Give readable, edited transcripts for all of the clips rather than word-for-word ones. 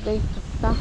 feito, tá?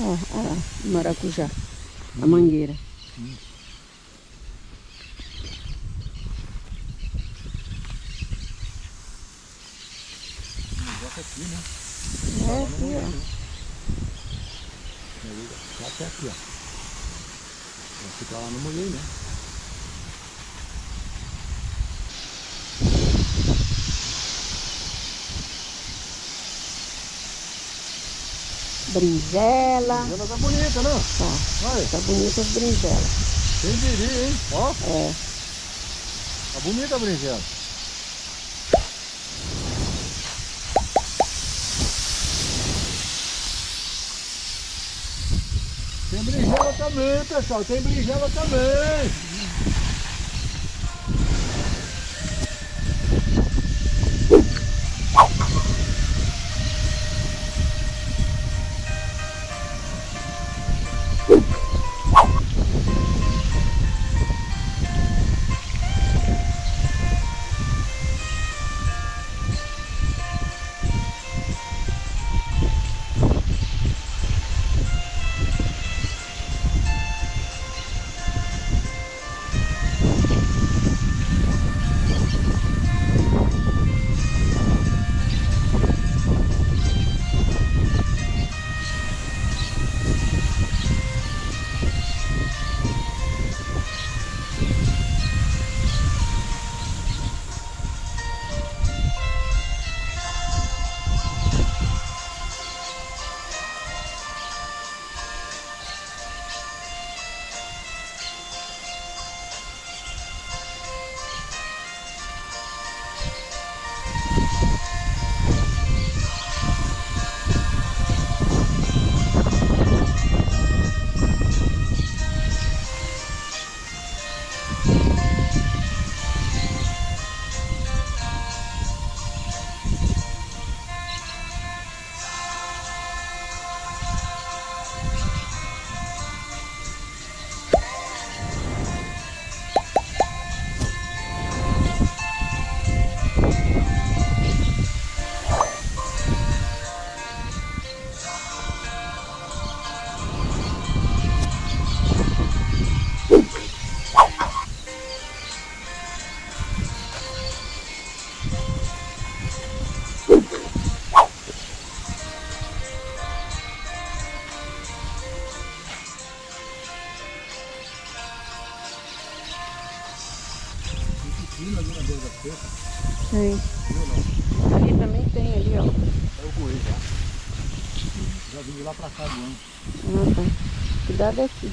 Ó, ó, o maracujá, a mangueira. Aqui, né? É, aqui, ó. Tá até aqui, ó. Vai ficar lá no molhei, né? Berinjela. Ela tá bonita, né? Tá, Olha. tá bonita as berinjelas. Quem diria, hein? Ó. É. Tá bonita a berinjela. Tem berinjela também, pessoal. Tem berinjela também. Tem. Ali também tem, ali, ó. Eu corri já. Já vim de lá pra cá, mano. Ah, tá. Cuidado aqui.